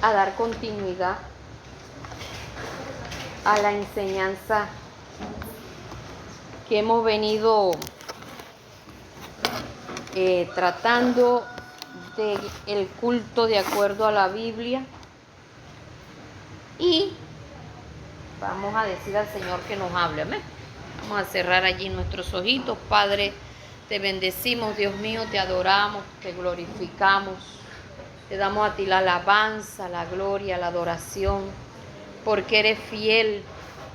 a dar continuidad a la enseñanza que hemos venido tratando del culto de acuerdo a la Biblia, y vamos a decir al Señor que nos hable. Amén. Vamos a cerrar allí nuestros ojitos. Padre, te bendecimos, Dios mío, te adoramos, te glorificamos, te damos a ti la alabanza, la gloria, la adoración, porque eres fiel,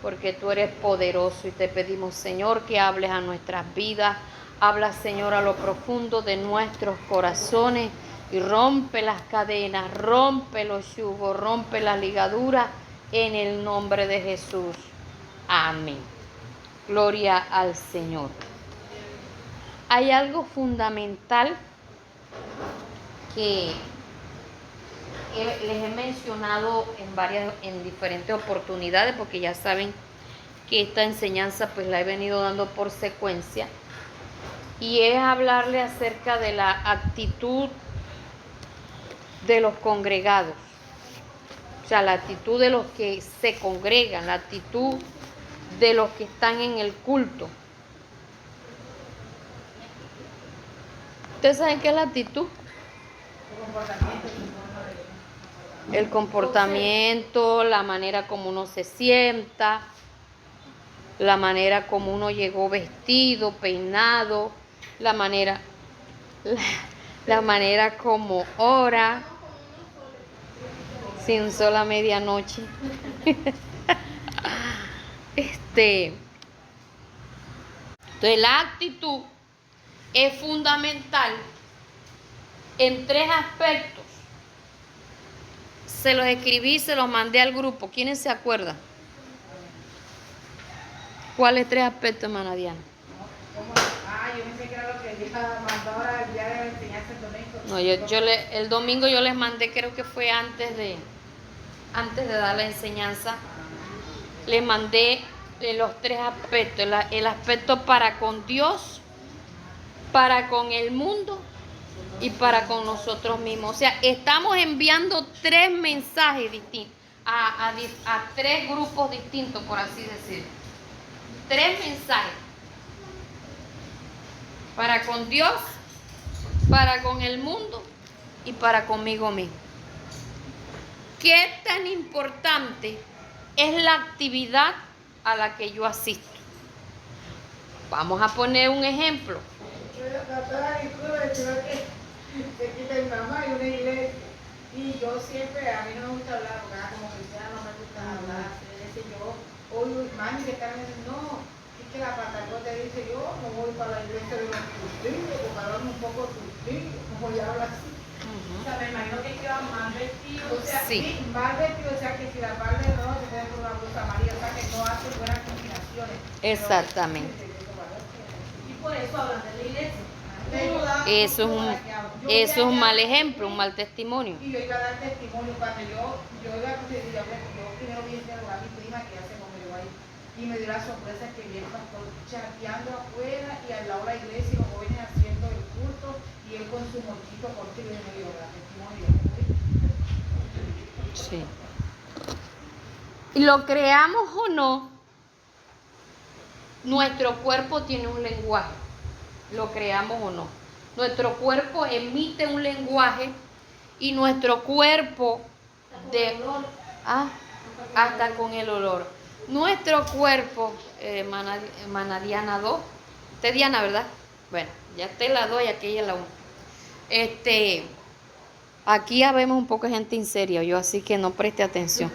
porque tú eres poderoso, y te pedimos, Señor, que hables a nuestras vidas. Habla, Señor, a lo profundo de nuestros corazones y rompe las cadenas, rompe los yugos, rompe las ligaduras en el nombre de Jesús. Amén. Gloria al Señor. Hay algo fundamental que les he mencionado en diferentes oportunidades, porque ya saben que esta enseñanza pues la he venido dando por secuencia, y es hablarle acerca de la actitud de los congregados, o sea, la actitud de los que se congregan, la actitud de los que están en el culto. ¿Ustedes saben qué es la actitud? El comportamiento, la manera como uno se sienta, la manera como uno llegó vestido, peinado, la manera como ora, sin sol a medianoche. Entonces la actitud es fundamental en 3 aspectos. Se los escribí, se los mandé al grupo. ¿Quiénes se acuerdan? ¿Cuáles 3 aspectos, hermana Diana? Yo pensé que era lo que ella mandó ahora el día de enseñanza el domingo. No, el domingo yo les mandé, creo que fue antes de dar la enseñanza. Les mandé los 3 aspectos. El aspecto para con Dios, para con el mundo y para con nosotros mismos. O sea, estamos enviando 3 mensajes distintos a 3 grupos distintos, por así decirlo. 3 mensajes. Para con Dios, para con el mundo y para conmigo mismo. ¿Qué tan importante es la actividad a la que yo asisto? Vamos a poner un ejemplo. Y yo siempre, a mí no me gusta hablar, porque como cristiana no me gusta hablar. Yo oigo mami que están diciendo, no, es que la patagonia te dice, yo no voy para la iglesia de los cristianos, porque hablan un poco cristianos, como ya habla así. O sea, me imagino que iba más vestido, o sea, sí, más vestido, o sea, que si la parte no se puede poner una blusa amarilla, o sea, que no hace buenas combinaciones. Exactamente. Y por eso hablan de la iglesia. Eso es un mal ejemplo, un mal testimonio. Y yo iba a dar testimonio cuando yo iba a conseguir, yo primero vi a mi prima que ya se congregó ahí, y me dio la sorpresa que vi el pastor chateando afuera y al lado de la iglesia y los jóvenes haciendo el culto y él con su mochito cortito y me dio la testimonio. Sí. Y lo creamos o no, nuestro cuerpo tiene un lenguaje. Lo creamos o no. Nuestro cuerpo emite un lenguaje y nuestro cuerpo hasta con el olor. Nuestro cuerpo, hermana Diana 2, usted Diana, ¿verdad? Bueno, ya te la doy, aquella la 1. Aquí ya vemos un poco de gente en serio, yo así que no preste atención.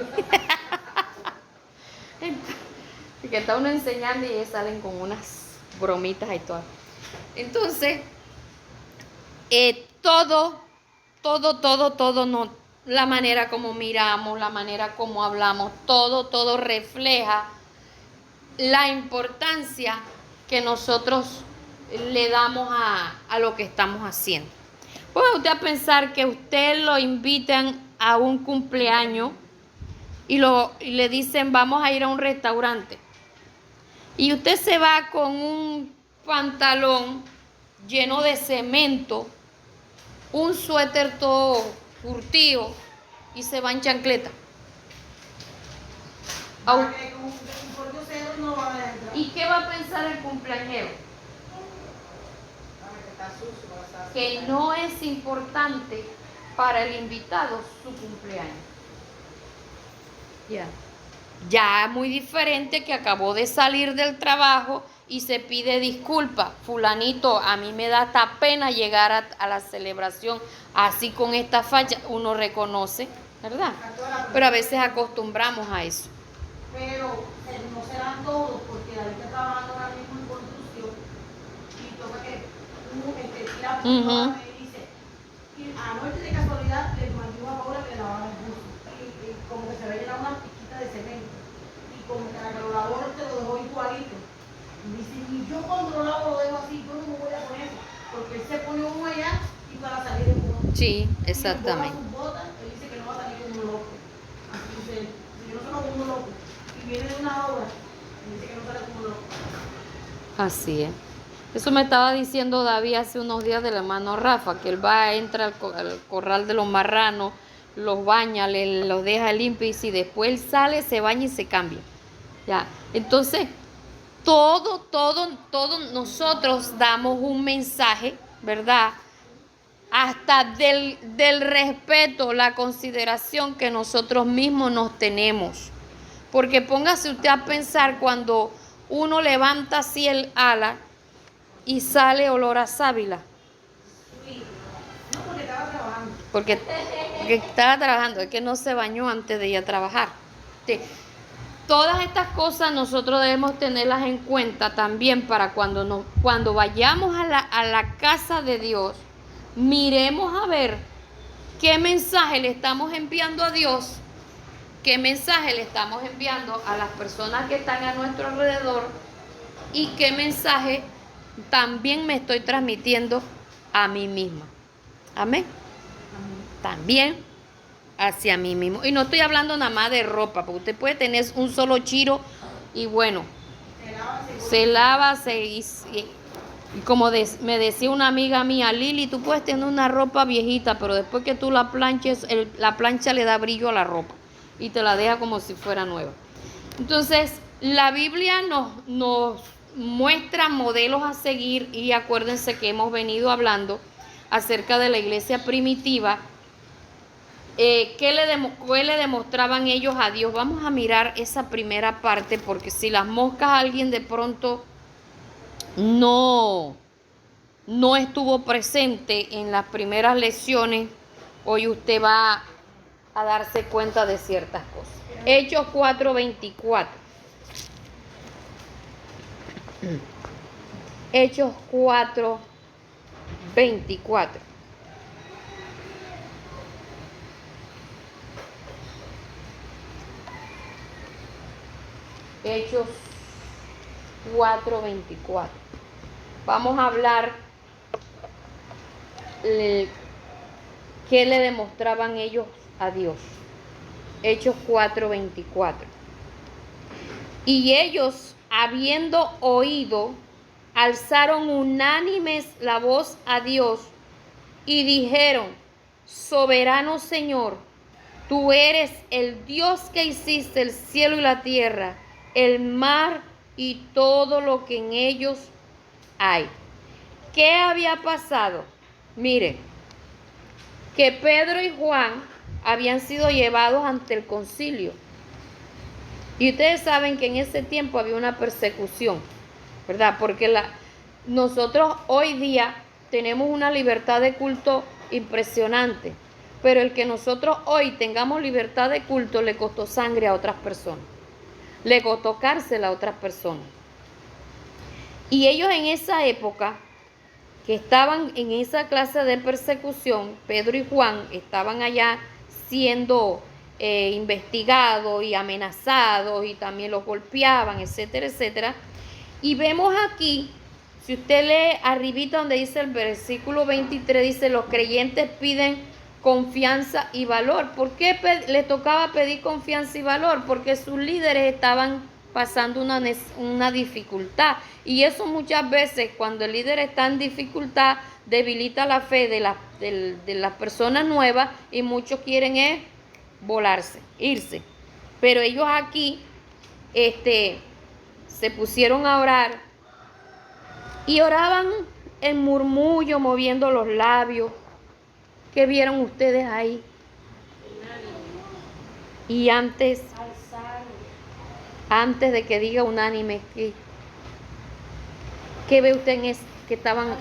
Que está uno enseñando y ellos salen con unas bromitas y todo. Entonces, todo, no, la manera como miramos, la manera como hablamos, todo refleja la importancia que nosotros le damos a lo que estamos haciendo. Puede usted pensar que usted lo invitan a un cumpleaños y le dicen vamos a ir a un restaurante. Y usted se va con un pantalón lleno de cemento, un suéter todo curtido y se va en chancleta. Para que con por Dios no van a entrar. ¿Y qué va a pensar el cumpleañero? Que está sucio, va a estar Que sucio. no es importante para el invitado su cumpleaños. Ya muy diferente que acabó de salir del trabajo y se pide disculpas. Fulanito, a mí me da hasta pena llegar a la celebración así con esta facha. Uno reconoce, ¿verdad? Pero a veces acostumbramos a eso. Pero no serán todos, porque David está trabajando ahora mismo en construcción y toca que tira y dice, y anoche de casualidad le mandó a Paula que le lavaban el buzo y como que se ve llenar una piquita de cemento y como que la que lo lavó te lo dejó igualito. Y dice, y yo cuando lo lavo lo dejo así, yo no me voy a poner eso, porque él se pone uno allá y para salir en uno. Sí, Y exactamente. sus botas, él dice que no va a salir como un loco. Así dice, si yo no salgo como un loco y viene de una obra, dice que no sale como un loco. Así es. Eso me estaba diciendo David hace unos días del hermano Rafa, que él va, entra al corral de los marranos, los baña, los deja limpios y después él sale, se baña y se cambia. Ya. Entonces, todos nosotros damos un mensaje, ¿verdad? Hasta del respeto, la consideración que nosotros mismos nos tenemos. Porque póngase usted a pensar cuando uno levanta así el ala y sale olor a sábila. No, porque estaba trabajando. Porque estaba trabajando, es que no se bañó antes de ir a trabajar. Sí. Todas estas cosas nosotros debemos tenerlas en cuenta también para cuando vayamos a la casa de Dios, miremos a ver qué mensaje le estamos enviando a Dios, qué mensaje le estamos enviando a las personas que están a nuestro alrededor y qué mensaje también me estoy transmitiendo a mí misma. Amén. También hacia mí mismo. Y no estoy hablando nada más de ropa, porque usted puede tener un solo chiro y bueno, se lava, y como me decía una amiga mía, Lili, tú puedes tener una ropa viejita, pero después que tú la planches, la plancha le da brillo a la ropa y te la deja como si fuera nueva. Entonces, la Biblia nos muestra modelos a seguir y acuérdense que hemos venido hablando acerca de la iglesia primitiva. ¿Qué le demostraban ellos a Dios? Vamos a mirar esa primera parte, porque si las moscas alguien de pronto no estuvo presente en las primeras lecciones, hoy usted va a darse cuenta de ciertas cosas. Hechos 4:24. Hechos 4:24. Hechos 4:24. Vamos a hablar qué le demostraban ellos a Dios. Hechos 4:24. Y ellos, habiendo oído, alzaron unánimes la voz a Dios y dijeron: Soberano Señor, tú eres el Dios que hiciste el cielo y la tierra, el mar y todo lo que en ellos hay. ¿Qué había pasado? Mire, que Pedro y Juan habían sido llevados ante el concilio. Y ustedes saben que en ese tiempo había una persecución, ¿verdad? Porque nosotros hoy día tenemos una libertad de culto impresionante, pero el que nosotros hoy tengamos libertad de culto le costó sangre a otras personas, le costó cárcel a otras personas. Y ellos en esa época, que estaban en esa clase de persecución, Pedro y Juan estaban allá siendo investigados y amenazados y también los golpeaban, etcétera, etcétera. Y vemos aquí, si usted lee arribita donde dice el versículo 23, dice: los creyentes piden confianza y valor. ¿Por qué les tocaba pedir confianza y valor? Porque sus líderes estaban pasando una dificultad, y eso muchas veces, cuando el líder está en dificultad, debilita la fe de las personas nuevas, y muchos quieren irse. Pero ellos aquí, se pusieron a orar y oraban en murmullo, moviendo los labios. ¿Qué vieron ustedes ahí? Y antes de que diga unánime, ¿qué ve usted en eso? Que estaban...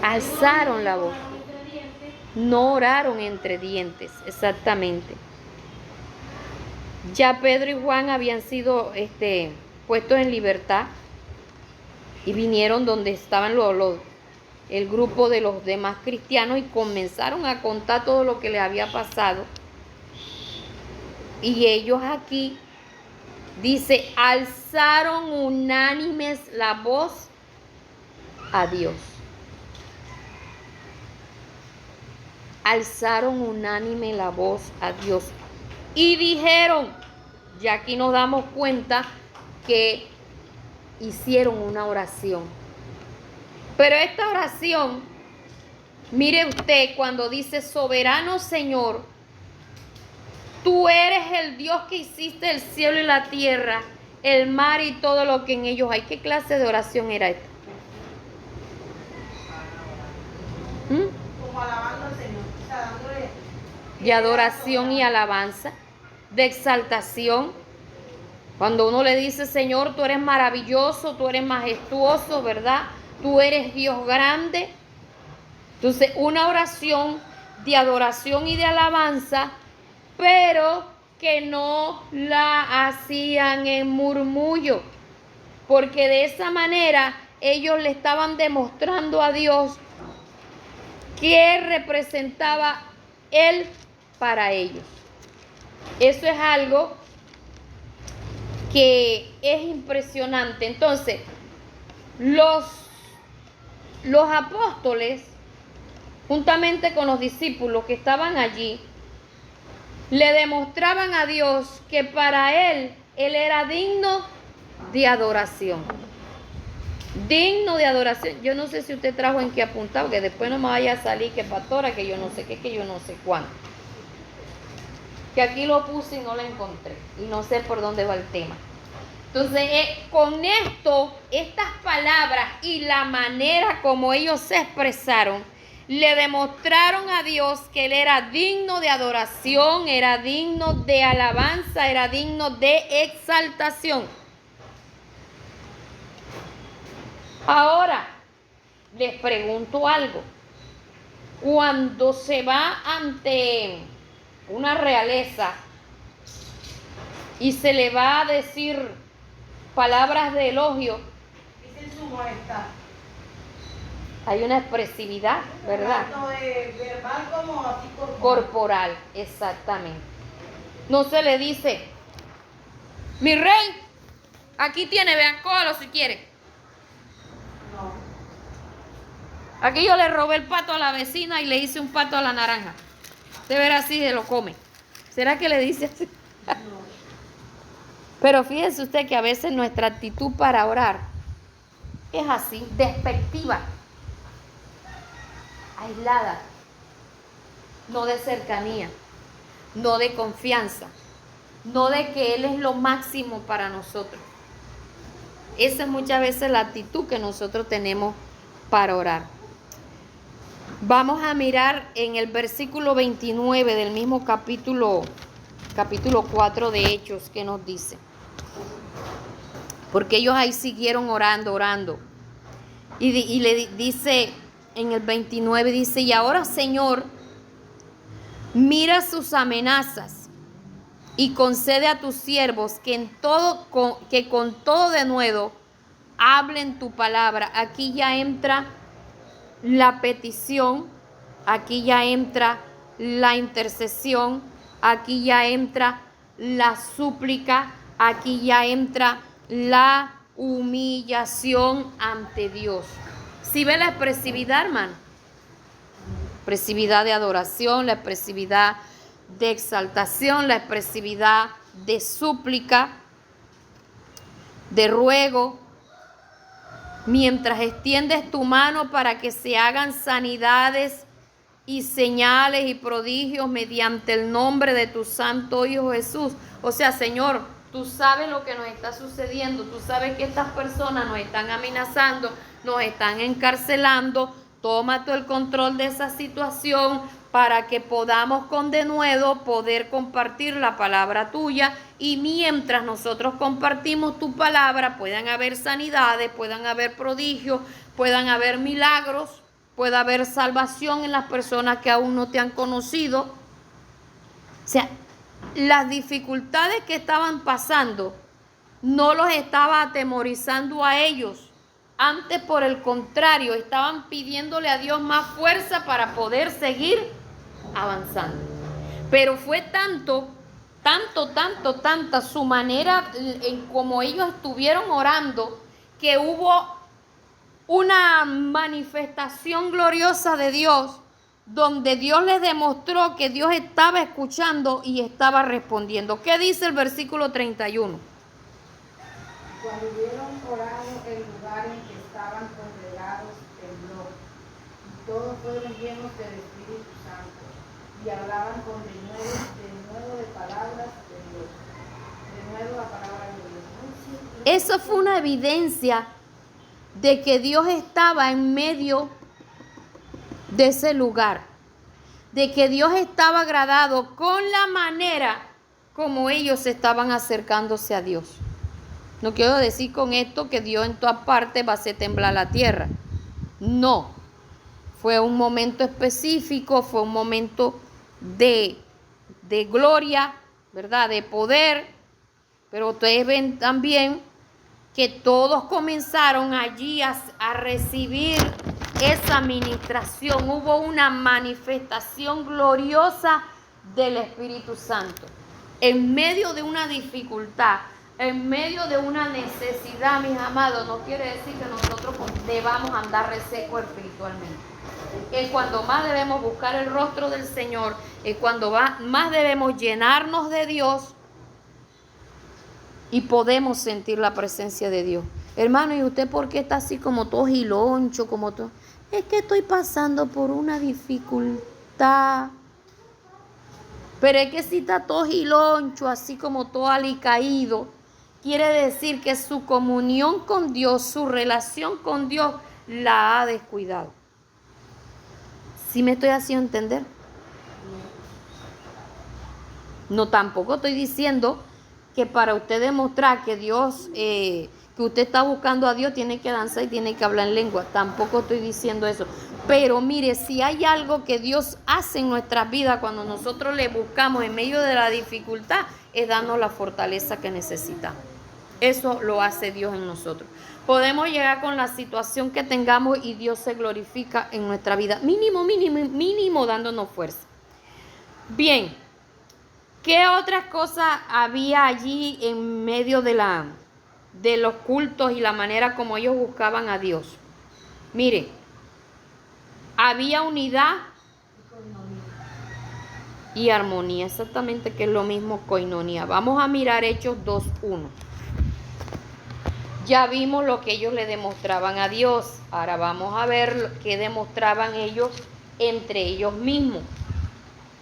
Alzaron la voz. No oraron entre dientes, exactamente. Ya Pedro y Juan habían sido puestos en libertad y vinieron donde estaban el grupo de los demás cristianos y comenzaron a contar todo lo que les había pasado. Y ellos aquí, dice, alzaron unánimes la voz a Dios. Alzaron unánime la voz a Dios. Y dijeron, ya aquí nos damos cuenta que hicieron una oración. Pero esta oración, mire usted, cuando dice, soberano Señor, tú eres el Dios que hiciste el cielo y la tierra, el mar y todo lo que en ellos hay. ¿Qué clase de oración era esta? Como alabando al Señor, o sea, dándole... De adoración y alabanza, de exaltación. Cuando uno le dice, Señor, tú eres maravilloso, tú eres majestuoso, ¿verdad? Tú eres Dios grande. Entonces, una oración de adoración y de alabanza, pero que no la hacían en murmullo, porque de esa manera ellos le estaban demostrando a Dios qué representaba Él para ellos. Eso es algo que es impresionante. Entonces, los apóstoles, juntamente con los discípulos que estaban allí, le demostraban a Dios que para Él era digno de adoración. Digno de adoración. Yo no sé si usted trajo en qué apuntado, que después no me vaya a salir que pastora, que yo no sé qué, que yo no sé cuánto. Que aquí lo puse y no lo encontré. Y no sé por dónde va el tema. Entonces, con esto, estas palabras y la manera como ellos se expresaron, le demostraron a Dios que Él era digno de adoración, era digno de alabanza, era digno de exaltación. Ahora, les pregunto algo. Cuando se va ante una realeza y se le va a decir palabras de elogio, Dicen su majestad. hay una expresividad, ¿verdad? Tanto de verbal como así Corporal, exactamente. No se le dice, mi rey, aquí tiene, vean, cógalo si quiere. No. Aquí yo le robé el pato a la vecina y le hice un pato a la naranja. Usted verá si se lo come. ¿Será que le dice así? No. Pero fíjese usted que a veces nuestra actitud para orar es así, despectiva, aislada, no de cercanía, no de confianza, no de que Él es lo máximo para nosotros. Esa es muchas veces la actitud que nosotros tenemos para orar. Vamos a mirar en el versículo 29 del mismo capítulo 4 de Hechos, que nos dice. Porque ellos ahí siguieron orando. Y le dice en el 29, dice, y ahora, Señor, mira sus amenazas y concede a tus siervos que con todo denuedo hablen tu palabra. Aquí ya entra la petición, aquí ya entra la intercesión, aquí ya entra la súplica, aquí ya entra la humillación ante Dios. ¿Sí ve la expresividad, hermano? Expresividad de adoración, la expresividad de exaltación, la expresividad de súplica, de ruego. Mientras extiendes tu mano para que se hagan sanidades y señales y prodigios mediante el nombre de tu santo Hijo Jesús. O sea, Señor, tú sabes lo que nos está sucediendo, tú sabes que estas personas nos están amenazando, nos están encarcelando. Toma tú el control de esa situación para que podamos con denuedo poder compartir la palabra tuya, y mientras nosotros compartimos tu palabra puedan haber sanidades, puedan haber prodigios, puedan haber milagros, pueda haber salvación en las personas que aún no te han conocido. O sea, las dificultades que estaban pasando no los estaba atemorizando a ellos. Antes, por el contrario, estaban pidiéndole a Dios más fuerza para poder seguir avanzando. Pero fue tanta su manera en como ellos estuvieron orando, que hubo una manifestación gloriosa de Dios, donde Dios les demostró que Dios estaba escuchando y estaba respondiendo. ¿Qué dice el versículo 31? Cuando hubieron orado, el lugar en que estaban congregados tembló, y todos fueron llenos del Espíritu Santo, y hablaban con denuedo de palabras de Dios. Denuedo la palabra de Dios. Eso fue una evidencia de que Dios estaba en medio de ese lugar, de que Dios estaba agradado con la manera como ellos estaban acercándose a Dios. No quiero decir con esto que Dios en todas partes va a hacer temblar la tierra. No. Fue un momento específico, fue un momento de gloria, ¿verdad? De poder. Pero ustedes ven también que todos comenzaron allí a recibir esa ministración. Hubo una manifestación gloriosa del Espíritu Santo. En medio de una dificultad, en medio de una necesidad, mis amados, no quiere decir que nosotros debamos andar resecos espiritualmente. Es cuando más debemos buscar el rostro del Señor, es cuando más debemos llenarnos de Dios y podemos sentir la presencia de Dios. Hermano, ¿y usted por qué está así como todo giloncho, como todo? Es que estoy pasando por una dificultad. Pero es que si está todo giloncho, así como todo alicaído, quiere decir que su comunión con Dios, su relación con Dios, la ha descuidado. ¿Sí me estoy haciendo entender? No, tampoco estoy diciendo que para usted demostrar que Dios, que usted está buscando a Dios, tiene que danzar y tiene que hablar en lengua. Tampoco estoy diciendo eso. Pero mire, si hay algo que Dios hace en nuestras vidas cuando nosotros le buscamos en medio de la dificultad, es darnos la fortaleza que necesitamos. Eso lo hace Dios en nosotros. Podemos llegar con la situación que tengamos y Dios se glorifica en nuestra vida. Mínimo dándonos fuerza. Bien, ¿qué otras cosas había allí en medio de los cultos y la manera como ellos buscaban a Dios? Mire, había unidad y armonía, exactamente, que es lo mismo koinonía. Vamos a mirar Hechos 2:1. Ya vimos lo que ellos le demostraban a Dios. Ahora vamos a ver qué demostraban ellos entre ellos mismos.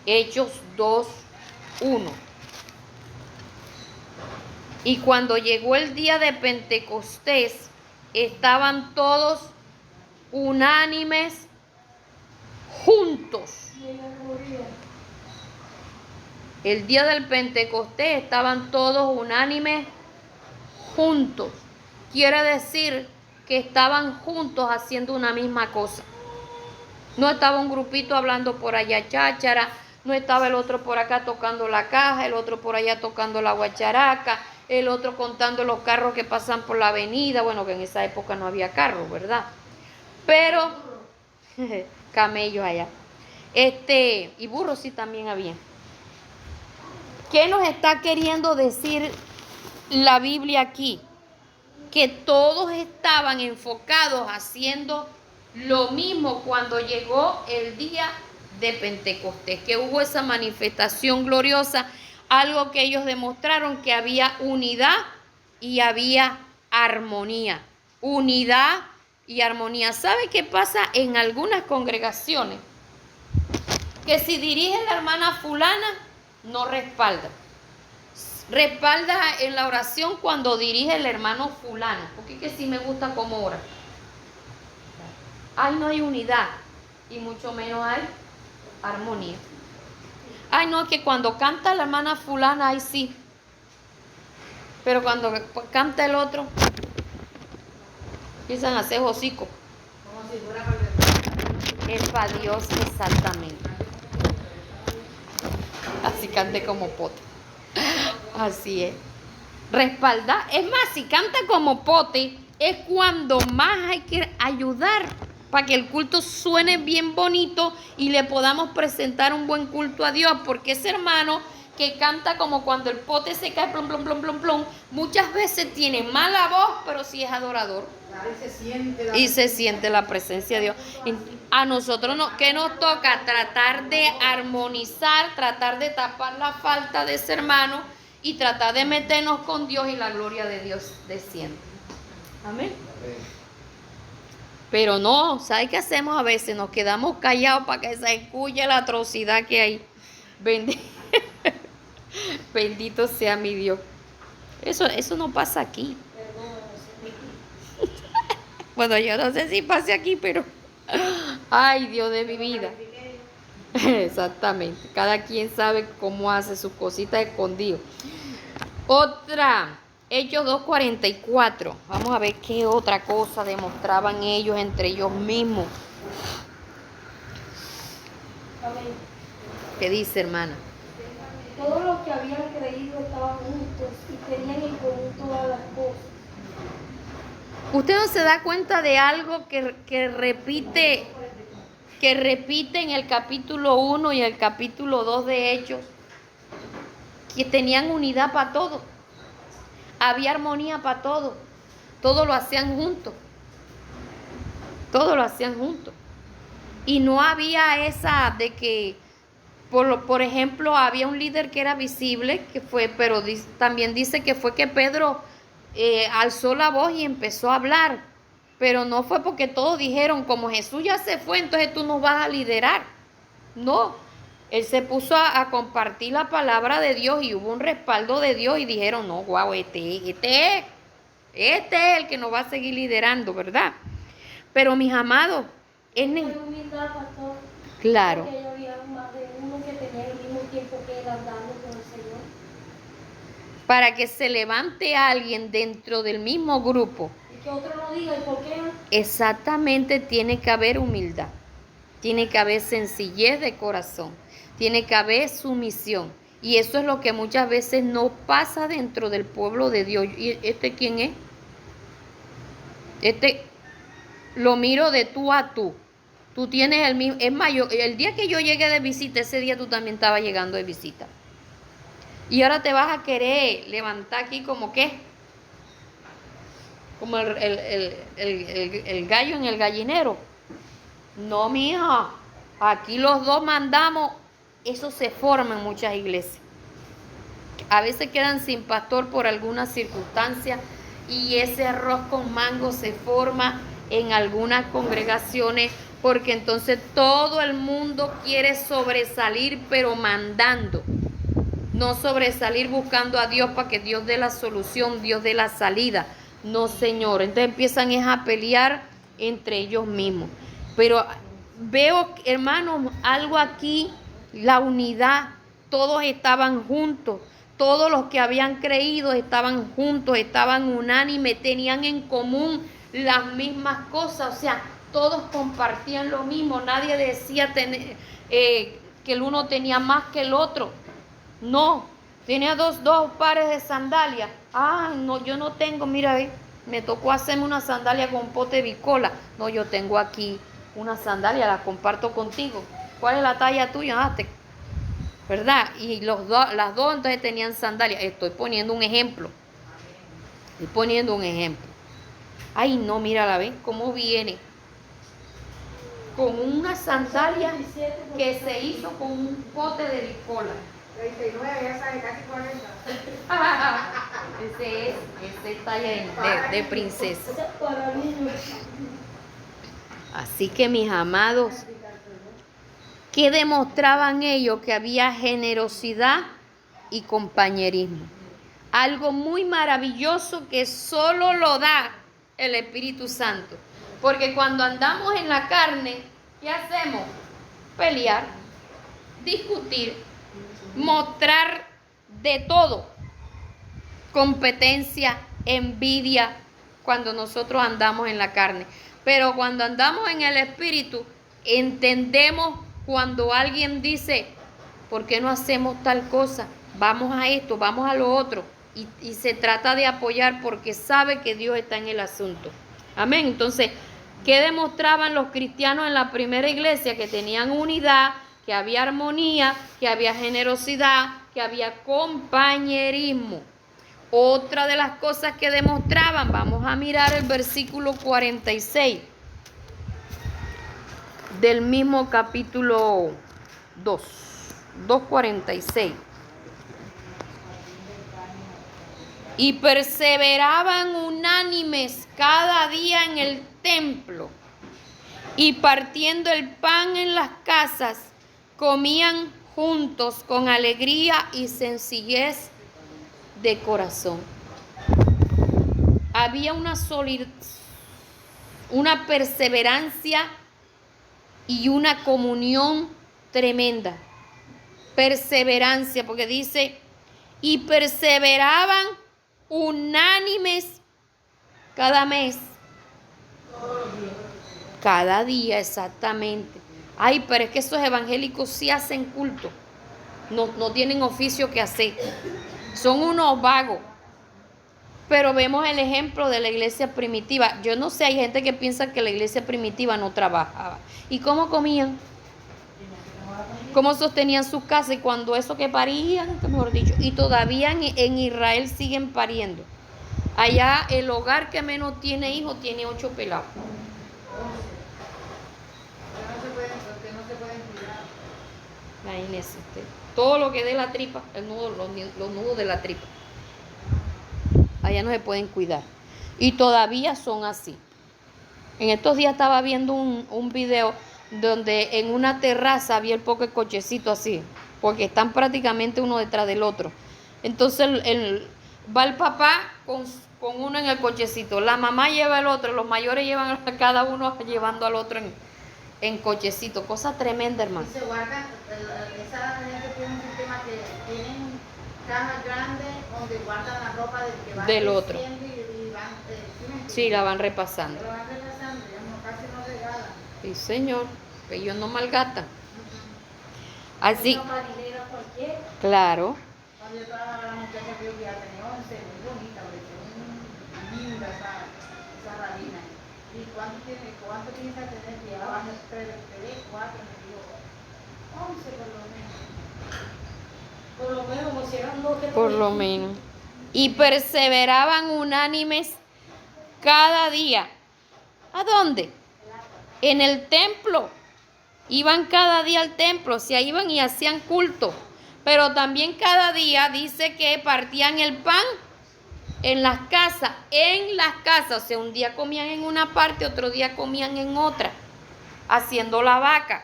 Hechos 2:1. Y cuando llegó el día de Pentecostés, estaban todos unánimes juntos. El día del Pentecostés estaban todos unánimes juntos. Quiere decir que estaban juntos haciendo una misma cosa. No estaba un grupito hablando por allá cháchara, no estaba el otro por acá tocando la caja, el otro por allá tocando la guacharaca, el otro contando los carros que pasan por la avenida. Bueno, que en esa época no había carros, ¿verdad? Pero, camellos allá. Y burros sí también había. ¿Qué nos está queriendo decir la Biblia aquí? Que todos estaban enfocados haciendo lo mismo cuando llegó el día de Pentecostés, que hubo esa manifestación gloriosa, algo que ellos demostraron, que había unidad y había armonía. Unidad y armonía. ¿Sabe qué pasa en algunas congregaciones? que si dirige la hermana fulana, no respalda. Respalda en la oración cuando dirige el hermano fulano, porque es que sí me gusta cómo ora. Ay, no hay unidad y mucho menos hay armonía. Ay, no, que cuando canta la hermana fulana, ay sí. Pero cuando canta el otro, empiezan a hacer hocico. Como si fuera para Es para Dios exactamente. Así cante como pote. Así es. Respaldar. Es más, si canta como pote, es cuando más hay que ayudar para que el culto suene bien bonito y le podamos presentar un buen culto a Dios. Porque ese hermano que canta como cuando el pote se cae, plum, plum, plum, plum, plum, muchas veces tiene mala voz, pero sí es adorador. Y se siente la presencia de Dios. A nosotros, ¿qué nos toca? Tratar de armonizar, tratar de tapar la falta de ese hermano y tratar de meternos con Dios y la gloria de Dios desciende. Amén. Pero no, ¿sabes qué hacemos a veces? Nos quedamos callados para que se escuche la atrocidad que hay. Bendito sea mi Dios. Eso no pasa aquí. Bueno, yo no sé si pase aquí, pero ay, Dios de mi vida. Exactamente. Cada quien sabe cómo hace sus cositas escondidas. Otra, Hechos 2:44. Vamos a ver qué otra cosa demostraban ellos entre ellos mismos. Amén. ¿Qué dice, hermana? Todos los que habían creído estaban juntos y tenían en común todas las cosas. ¿Usted no se da cuenta de algo que repite en el capítulo 1 y el capítulo 2 de Hechos? Que tenían unidad para todo. Había armonía para todo. Todo lo hacían juntos. Todo lo hacían juntos. Y no había esa de que, por ejemplo, había un líder que era visible, que fue, pero también dice que fue que Pedro alzó la voz y empezó a hablar, pero no fue porque todos dijeron, como Jesús ya se fue, entonces tú nos vas a liderar. No, él se puso a compartir la palabra de Dios y hubo un respaldo de Dios y dijeron, no, guau, este es el que nos va a seguir liderando, ¿verdad? Pero mis amados, Fue humildad, pastor. claro. Porque había más de uno que tenía el mismo tiempo que él andando con el Señor. Para que se levante alguien dentro del mismo grupo, Y que otro no diga, ¿y por qué? exactamente tiene que haber humildad, tiene que haber sencillez de corazón, tiene que haber sumisión. Y eso es lo que muchas veces no pasa dentro del pueblo de Dios. ¿Y este quién es? Este lo miro de tú a tú. Tú tienes el mismo. Es más, el día que yo llegué de visita, ese día tú también estabas llegando de visita. Y ahora te vas a querer levantar aquí como qué. Como el gallo en el gallinero. No, mija. Aquí los dos mandamos. Eso se forma en muchas iglesias. A veces quedan sin pastor por alguna circunstancia. Y ese arroz con mango se forma en algunas congregaciones. Porque entonces todo el mundo quiere sobresalir, pero mandando. No sobresalir buscando a Dios para que Dios dé la solución, Dios dé la salida. No, Señor. Entonces empiezan a pelear entre ellos mismos. Pero veo, hermanos, algo aquí, la unidad. Todos estaban juntos. Todos los que habían creído estaban juntos, estaban unánimes, tenían en común las mismas cosas. O sea, todos compartían lo mismo. Nadie decía que el uno tenía más que el otro. No, tenía dos pares de sandalias. Ah, no, yo no tengo, mira, me tocó hacerme una sandalia con pote de bicola. No, yo tengo aquí una sandalia, la comparto contigo. ¿Cuál es la talla tuya? ¿Verdad? Y las dos entonces tenían sandalias. Estoy poniendo un ejemplo. Ay, no, mira, ¿ves cómo viene? Con una sandalia que se hizo con un pote de bicola. 39, ya sabe, casi 40. Ese es talla de princesa. Para mí, Así que mis amados, ¿Qué demostraban ellos? Que había generosidad y compañerismo. Algo muy maravilloso que solo lo da el Espíritu Santo. Porque cuando andamos en la carne, ¿qué hacemos? Pelear, discutir, mostrar de todo. Competencia, envidia, cuando nosotros andamos en la carne. Pero cuando andamos en el Espíritu, entendemos cuando alguien dice, ¿por qué no hacemos tal cosa? Vamos a esto, vamos a lo otro. Y se trata de apoyar porque sabe que Dios está en el asunto. Amén. Entonces, ¿qué demostraban los cristianos en la primera iglesia? Que tenían unidad, que había armonía, que había generosidad, que había compañerismo. Otra de las cosas que demostraban, vamos a mirar el versículo 46 del mismo capítulo 2:46. Y perseveraban unánimes cada día en el templo, y partiendo el pan en las casas, comían juntos con alegría y sencillez de corazón. Había una perseverancia y una comunión tremenda. Perseverancia, porque dice, y perseveraban unánimes cada mes. Cada día, exactamente. Ay, pero es que esos evangélicos sí hacen culto. No tienen oficio que hacer. Son unos vagos. Pero vemos el ejemplo de la iglesia primitiva. Yo no sé, hay gente que piensa que la iglesia primitiva no trabajaba. ¿Y cómo comían? ¿Cómo sostenían sus casas? Y cuando eso que parían, mejor dicho, y todavía en Israel siguen pariendo. Allá el hogar que menos tiene hijos tiene 8 pelados. Porque no se pueden cuidar. Imagínese usted. Todo lo que dé la tripa, los nudos de la tripa. Allá no se pueden cuidar. Y todavía son así. En estos días estaba viendo un video donde en una terraza había el poco de cochecito así, porque están prácticamente uno detrás del otro. Entonces va el papá con uno en el cochecito, la mamá lleva el otro, los mayores llevan a cada uno llevando al otro en cochecito. Cosa tremenda, hermano. Y se guardan, esa gente tiene un sistema que tienen cajas grandes donde guardan la ropa del otro. Y van, sí, la van repasando. Lo van repasando, ya casi no regalan. Sí, señor, que ellos no malgastan. Así. Una marinera cualquiera. Claro. Cuando yo trabajaba, la muchacha que yo ya tenía 11, muy bonita, porque linda esa rabina. ¿Y cuánto piensa tener? Llevaban 3, 4, me dijo, 11 por lo menos. Por lo menos, como si eran dos que Por lo menos. Y perseveraban unánimes cada día. ¿A dónde? En el templo. Iban cada día al templo, se iban y hacían culto. Pero también cada día dice que partían el pan en las casas. O sea, un día comían en una parte, otro día comían en otra. Haciendo la vaca,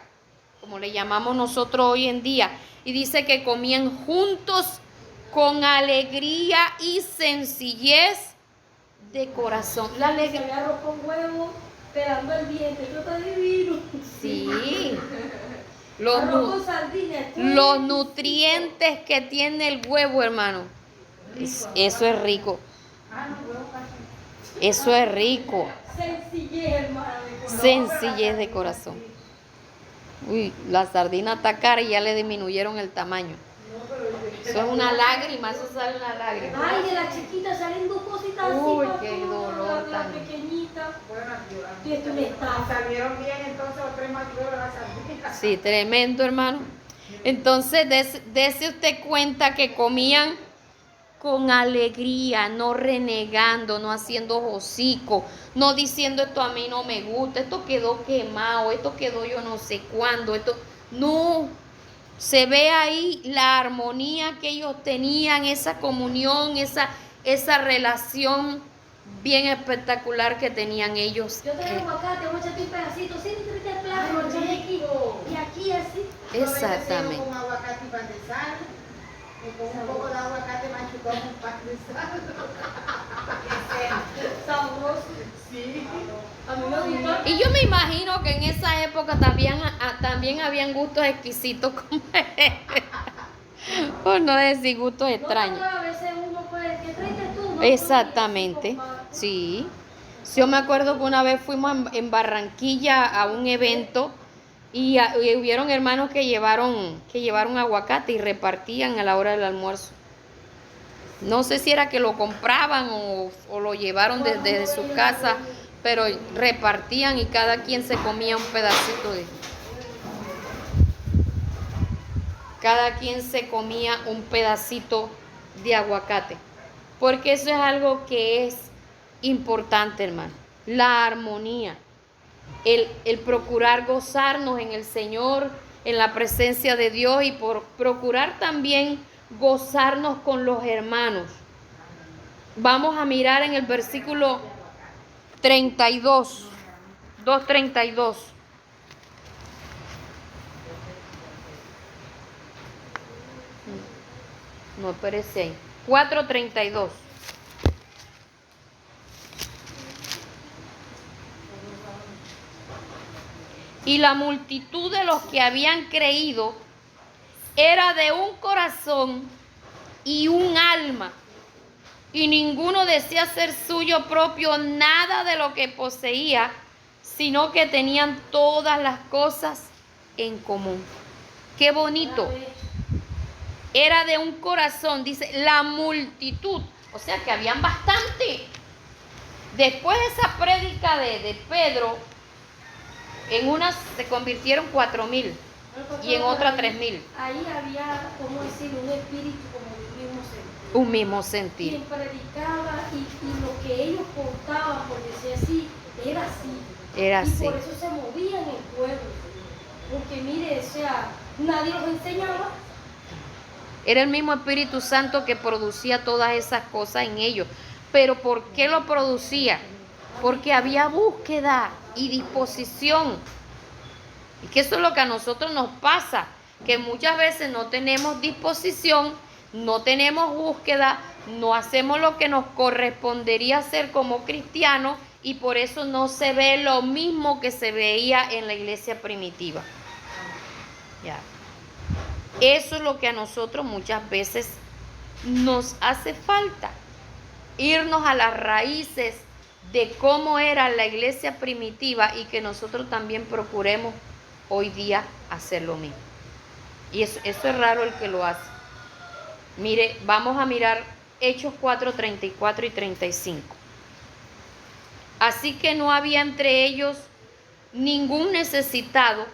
como le llamamos nosotros hoy en día. Y dice que comían juntos con alegría y sencillez de corazón. La alegría. Se arroz con huevo, pelando el diente, esto está divino. Sí. Arroz con sardinas. Los nutrientes que tiene el huevo, hermano. Eso es rico. Eso es rico. Sencillez, hermano. Sencillez de corazón. Uy, la sardina está cara y ya le disminuyeron el tamaño. Eso es una lágrima, eso sale una lágrima. Ay, de la chiquita salen dos cositas así. Uy, papá, qué dolor la tan- pequeñita. Bueno, Y esto me está. salieron bien entonces los 3 más de la sardina. Sí, tremendo, hermano. Entonces, dese usted cuenta que comían con alegría, no renegando, no haciendo hocico, no diciendo esto a mí no me gusta, esto quedó quemado, esto quedó yo no sé cuándo, esto no. Se ve ahí la armonía que ellos tenían, esa comunión, esa relación bien espectacular que tenían ellos. Yo traigo aguacate, voy a echarte un pedacito, sí, tráete el plato, Ay, échame aquí. rico. Y aquí así. Exactamente. Con aguacate y pan de sal, o con un poco de aguacate machucado con pan de sal. Sabroso. Sí. A mí me gusta. Y yo me imagino que en esa época también habían gustos exquisitos como por no decir gustos extraños. No, a veces uno puede, ¿qué traes tú? No, Exactamente, sí. Yo me acuerdo que una vez fuimos en Barranquilla a un evento y hubieron hermanos que llevaron aguacate y repartían a la hora del almuerzo. No sé si era que lo compraban o lo llevaron desde su casa, pero repartían y cada quien se comía un pedacito de aguacate. Porque eso es algo que es importante, hermano. La armonía. El procurar gozarnos en el Señor, en la presencia de Dios y por procurar también gozarnos con los hermanos. Vamos a mirar en el versículo 32, 2:32. No aparece ahí. 4:32. Y la multitud de los que habían creído era de un corazón y un alma, y ninguno decía ser suyo propio nada de lo que poseía, sino que tenían todas las cosas en común. Qué bonito. Era de un corazón, dice, la multitud, o sea que habían bastante. Después de esa prédica de Pedro, en unas se convirtieron 4,000 y en otras 3,000. Ahí había, ¿cómo decirlo? Un espíritu como de un mismo sentir. Un mismo sentir. Quien predicaba y lo que ellos contaban, por decir así, era así. Era y así. por eso se movía en el pueblo. Porque mire, o sea, nadie los enseñaba. Era el mismo Espíritu Santo que producía todas esas cosas en ellos. Pero ¿por qué lo producía? Porque había búsqueda y disposición. Y que eso es lo que a nosotros nos pasa, que muchas veces no tenemos disposición, no tenemos búsqueda, no hacemos lo que nos correspondería hacer como cristianos y por eso no se ve lo mismo que se veía en la iglesia primitiva. Ya. Eso es lo que a nosotros muchas veces nos hace falta, irnos a las raíces de cómo era la iglesia primitiva y que nosotros también procuremos hoy día hacer lo mismo. Y eso es raro el que lo hace. Mire, vamos a mirar Hechos 4, 34 y 35. Así que no había entre ellos ningún necesitado,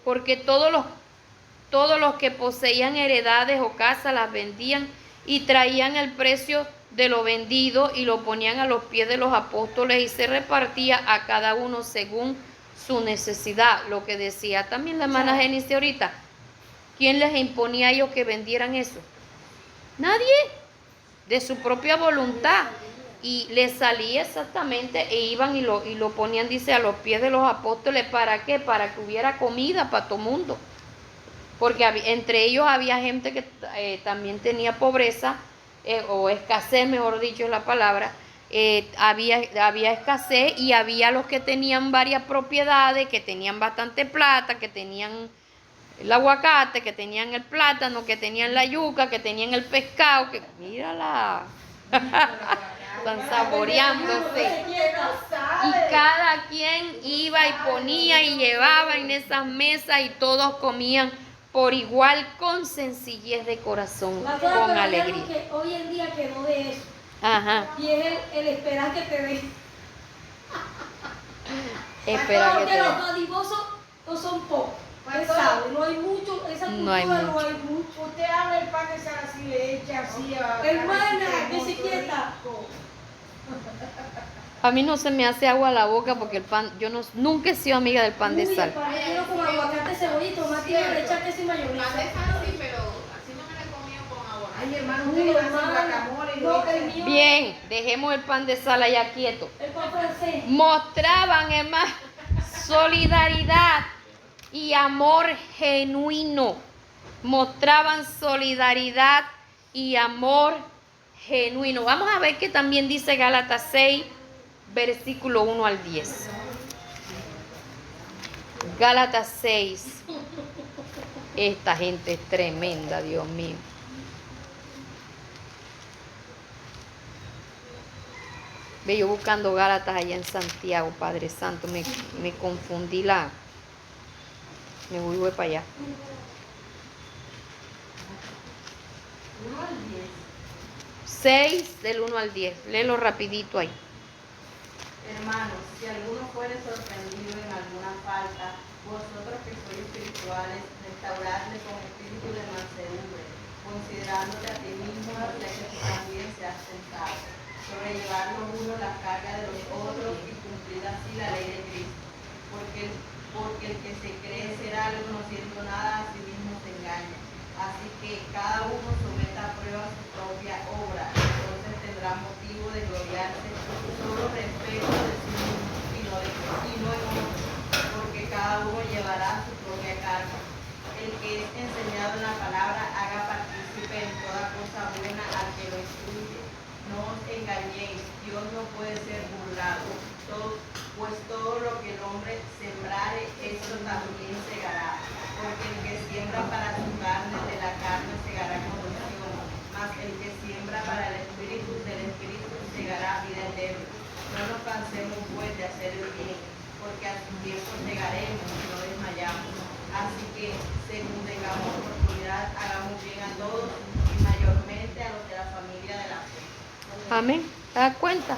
porque todos los que poseían heredades o casas las vendían y traían el precio de lo vendido y lo ponían a los pies de los apóstoles y se repartía a cada uno según su necesidad. Lo que decía también la hermana Génesis ahorita. ¿Quién les imponía a ellos que vendieran eso? Nadie. De su propia voluntad. Y les salía exactamente e iban y lo ponían, dice, a los pies de los apóstoles. ¿Para qué? Para que hubiera comida para todo mundo. Porque entre ellos había gente que también tenía pobreza, o escasez, mejor dicho es la palabra. Había escasez y había los que tenían varias propiedades, que tenían bastante plata, que tenían el aguacate, que tenían el plátano, que tenían la yuca, que tenían el pescado, que mírala, están saboreándose. Y cada quien iba y ponía y llevaba en esas mesas y todos comían por igual con sencillez de corazón, con alegría. Que hoy en día quedó de eso. Ajá. Y es el esperar que te dé. Espera que porque te los dé. dadivosos no son pocos. Usted sabe, no hay mucho, esa cultura No hay mucho. Usted abre el pan de sal así, le echa así a... Hermana, que se quieta. A mí no se me hace agua a la boca porque el pan, yo nunca he sido amiga del pan de sal. El pan con aguacate, cebolla y tomate y le echa queso y mayonesa. Pan de sal sí, pero así no me la he comido con agua. Ay, hermano, Uy, usted le hace hermana. guacamole y No, le el echa- mío. Bien, dejemos el pan de sal allá quieto. El pan francés. Mostraban, hermano, solidaridad y amor genuino. Mostraban solidaridad y amor genuino. Vamos a ver que también dice Gálatas 6, versículo 1 al 10. Gálatas 6. Esta gente es tremenda, Dios mío. Ve, yo buscando Gálatas allá en Santiago, Padre Santo, me confundí me voy para allá. 6 del 1 al 10. Léelo rapidito ahí. Hermanos, si alguno fuere sorprendido en alguna falta, vosotros que sois espirituales, restauradle con espíritu de mansedumbre, considerándote a ti mismo, ya que tú también seas tentado, sobrellevar los unos las cargas de los otros y cumplir así la ley de Cristo. Porque el que se cree ser algo no siendo nada, a sí mismo se engaña. Así que cada uno someta a prueba su propia obra, entonces tendrá motivo de gloriarse solo respecto de sí mismo y no en otro, porque cada uno llevará su propia carga. El que es enseñado en la palabra haga partícipe en toda cosa buena al que lo instruye. No os engañéis, Dios no puede ser burlado, pues todo lo que el hombre sembrare, eso también segará. Porque el que siembra para su carne, de la carne segará corrupción, mas el que siembra para el espíritu, del espíritu segará vida eterna. No nos cansemos pues de hacer el bien, porque a su tiempo segaremos y no desmayamos. Así que, según tengamos oportunidad, hagamos bien a todos y mayormente a los de la familia de la fe. Amén. ¿Te das cuenta?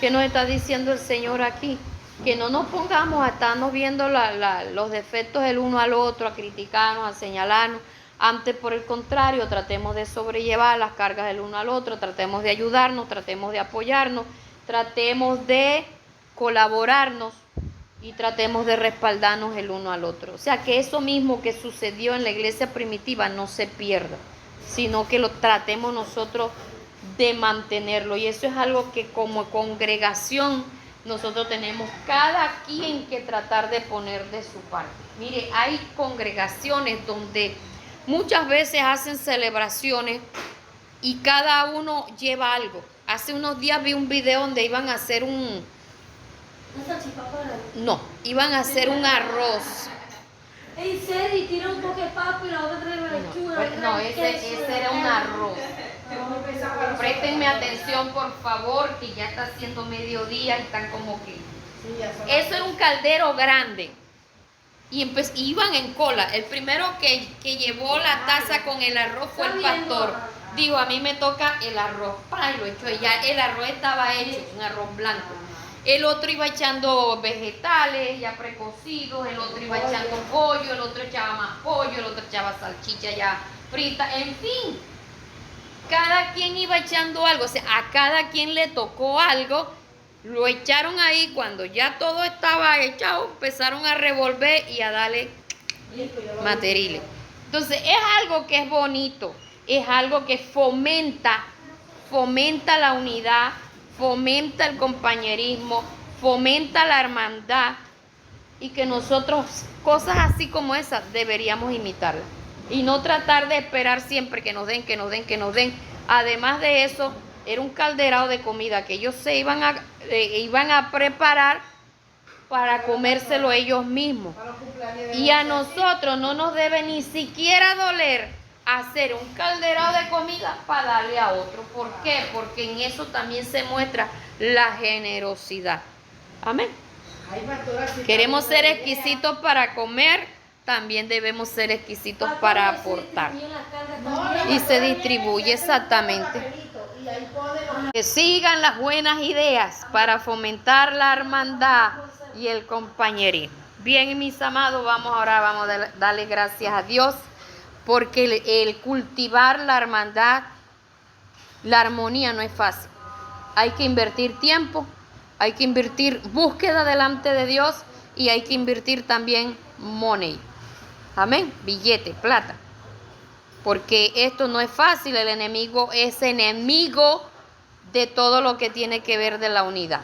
¿Qué nos está diciendo el Señor aquí? Que no nos pongamos a estarnos viendo los defectos el uno al otro, a criticarnos, a señalarnos. Antes, por el contrario, tratemos de sobrellevar las cargas del uno al otro, tratemos de ayudarnos, tratemos de apoyarnos, tratemos de colaborarnos y tratemos de respaldarnos el uno al otro. O sea, que eso mismo que sucedió en la iglesia primitiva no se pierda, sino que lo tratemos nosotros de mantenerlo. Y eso es algo que como congregación nosotros tenemos cada quien que tratar de poner de su parte. Mire, hay congregaciones donde muchas veces hacen celebraciones y cada uno lleva algo. Hace unos días vi un video donde iban a hacer iban a hacer un arroz. En serio, y tira un poco de papa y la otra trae lechuga. No, ese era un arroz. Préstenme atención, por favor, que ya está haciendo mediodía y están como que... Eso era un caldero grande. Y iban en cola. El primero que llevó la taza con el arroz fue el pastor. Dijo, a mí me toca el arroz. Y lo echó. Ya el arroz estaba hecho, un arroz blanco. El otro iba echando vegetales ya precocidos, el otro iba echando pollo, el otro echaba más pollo, el otro echaba salchicha ya frita, en fin. Cada quien iba echando algo, o sea, a cada quien le tocó algo, lo echaron ahí, cuando ya todo estaba echado, empezaron a revolver y a darle materiales. Entonces, es algo que es bonito, es algo que fomenta la unidad, fomenta el compañerismo, fomenta la hermandad, y que nosotros, cosas así como esas, deberíamos imitarlas. Y no tratar de esperar siempre que nos den. Además de eso, era un calderado de comida que ellos se iban a preparar para comérselo ellos mismos. Y a nosotros no nos debe ni siquiera doler hacer un calderado de comida para darle a otro. ¿Por qué? Porque en eso también se muestra la generosidad. Amén. Queremos ser exquisitos para comer, también debemos ser exquisitos para aportar. Y se distribuye exactamente. Que sigan las buenas ideas para fomentar la hermandad y el compañerismo. Bien, mis amados, vamos a darle gracias a Dios, porque el cultivar la hermandad, la armonía no es fácil. Hay que invertir tiempo, hay que invertir búsqueda delante de Dios y hay que invertir también money. Amén, billete, plata. Porque esto no es fácil, el enemigo es enemigo de todo lo que tiene que ver de la unidad.